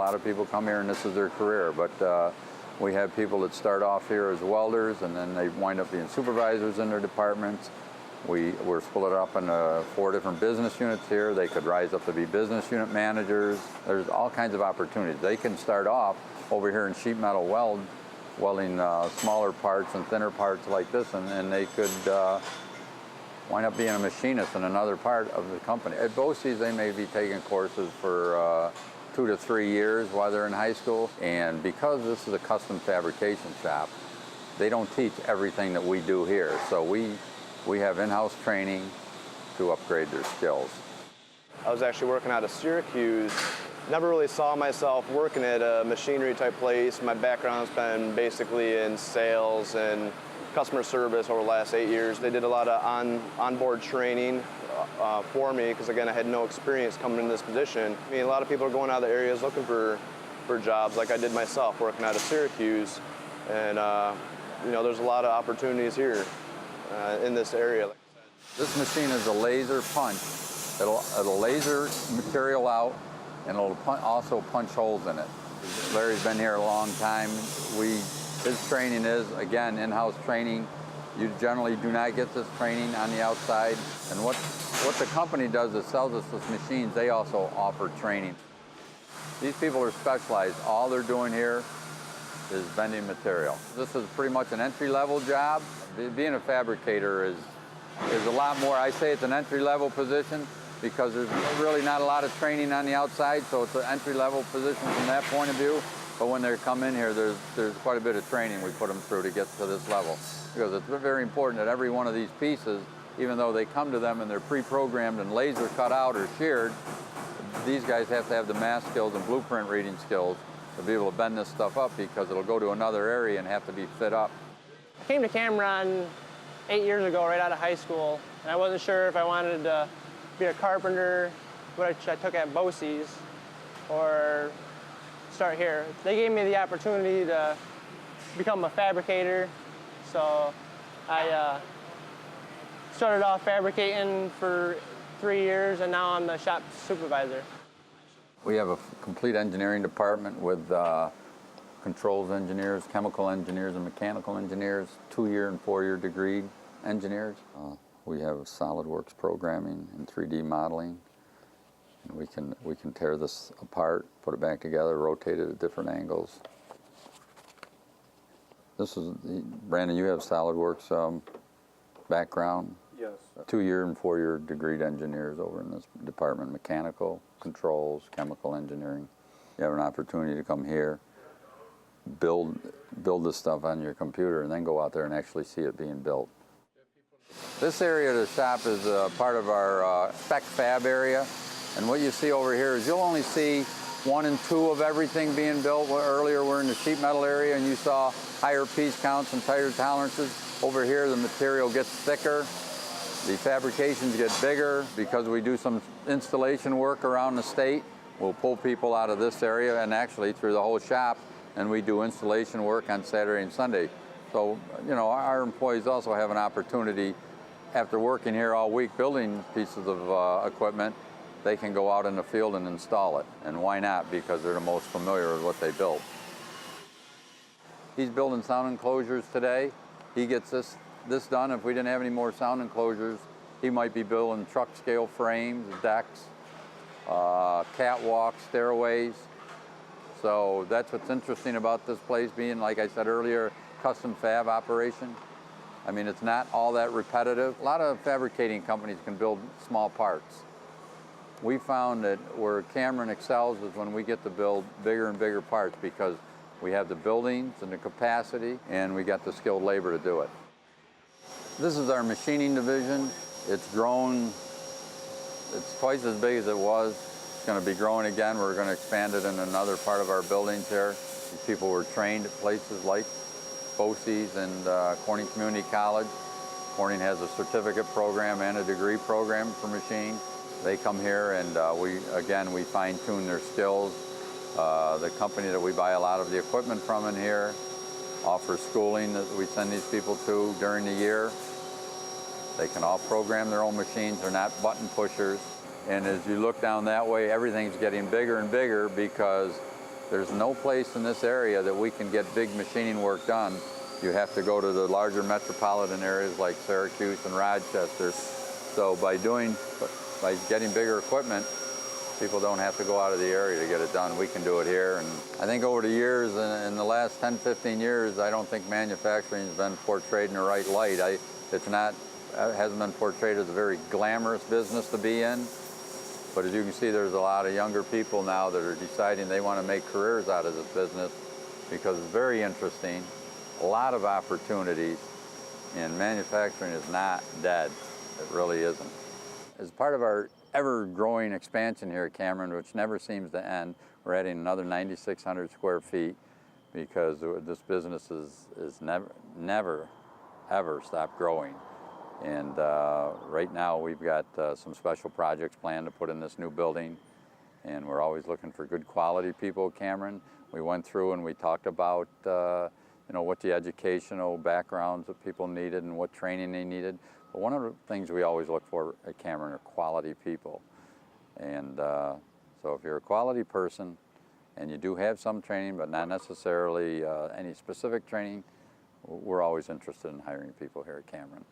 lot of people come here and this is their career, but we have people that start off here as welders and then they wind up being supervisors in their departments. We're split up into 4 different business units here. They could rise up to be business unit managers. There's all kinds of opportunities. They can start off over here in sheet metal welding smaller parts and thinner parts like this, and they could wind up being a machinist in another part of the company. At BOCES, they may be taking courses for 2 to 3 years while they're in high school, and because this is a custom fabrication shop, they don't teach everything that we do here. So we have in-house training to upgrade their skills. I was actually working out of Syracuse. Never really saw myself working at a machinery type place. My background's been basically in sales and customer service over the last 8 years. They did a lot of onboard training for me because, again, I had no experience coming into this position. I mean, a lot of people are going out of the areas looking for jobs like I did myself working out of Syracuse. And, there's a lot of opportunities here in this area. This machine is a laser punch. It'll laser material out and it'll also punch holes in it. Larry's been here a long time. His training is, again, in-house training. You generally do not get this training on the outside. And what the company does is sells us these machines. They also offer training. These people are specialized. All they're doing here is bending material. This is pretty much an entry-level job. Being a fabricator is a lot more. I say it's an entry-level position because there's really not a lot of training on the outside, so it's an entry-level position from that point of view. But when they come in here, there's quite a bit of training we put them through to get to this level. Because it's very important that every one of these pieces, even though they come to them and they're pre-programmed and laser cut out or sheared, these guys have to have the math skills and blueprint reading skills to be able to bend this stuff up because it'll go to another area and have to be fit up. I came to Cameron 8 years ago, right out of high school, and I wasn't sure if I wanted to be a carpenter, which I took at BOCES, or start here. They gave me the opportunity to become a fabricator, so I started off fabricating for 3 years, and now I'm the shop supervisor. We have a complete engineering department with controls engineers, chemical engineers, and mechanical engineers, 2-year and 4-year degree engineers. We have SolidWorks programming and 3D modeling. And we can tear this apart, put it back together, rotate it at different angles. Brandon, you have SolidWorks background? Yes. 2-year and 4-year degreed engineers over in this department, mechanical, controls, chemical engineering. You have an opportunity to come here, build this stuff on your computer, and then go out there and actually see it being built. This area of the shop is part of our spec fab area. And what you see over here is you'll only see 1 and 2 of everything being built. Earlier we're in the sheet metal area and you saw higher piece counts and tighter tolerances. Over here the material gets thicker. The fabrications get bigger because we do some installation work around the state. We'll pull people out of this area and actually through the whole shop, and we do installation work on Saturday and Sunday. So, our employees also have an opportunity after working here all week building pieces of equipment. They can go out in the field and install it. And why not? Because they're the most familiar with what they built. He's building sound enclosures today. He gets this done. If we didn't have any more sound enclosures, he might be building truck scale frames, decks, catwalks, stairways. So that's what's interesting about this place being, like I said earlier, custom fab operation. I mean, it's not all that repetitive. A lot of fabricating companies can build small parts. We found that where Cameron excels is when we get to build bigger and bigger parts because we have the buildings and the capacity and we got the skilled labor to do it. This is our machining division. It's grown, it's twice as big as it was. It's going to be growing again. We're going to expand it in another part of our buildings here. These people were trained at places like BOCES and Corning Community College. Corning has a certificate program and a degree program for machining. They come here and we fine-tune their skills. The company that we buy a lot of the equipment from in here offers schooling that we send these people to during the year. They can all program their own machines. They're not button pushers. And as you look down that way, everything's getting bigger and bigger because There's no place in this area that we can get big machining work done. You have to go to the larger metropolitan areas like Syracuse and Rochester. So by getting bigger equipment, people don't have to go out of the area to get it done. We can do it here. And I think over the years, in the last 10, 15 years, I don't think manufacturing has been portrayed in the right light. It hasn't been portrayed as a very glamorous business to be in. But as you can see, there's a lot of younger people now that are deciding they want to make careers out of this business because it's very interesting, a lot of opportunities, and manufacturing is not dead. It really isn't. As part of our ever-growing expansion here at Cameron, which never seems to end, we're adding another 9,600 square feet because this business is never, ever stopped growing. And right now we've got some special projects planned to put in this new building, and we're always looking for good quality people at Cameron. We went through and we talked about what the educational backgrounds that people needed and what training they needed. But one of the things we always look for at Cameron are quality people. And so if you're a quality person and you do have some training but not necessarily any specific training, we're always interested in hiring people here at Cameron.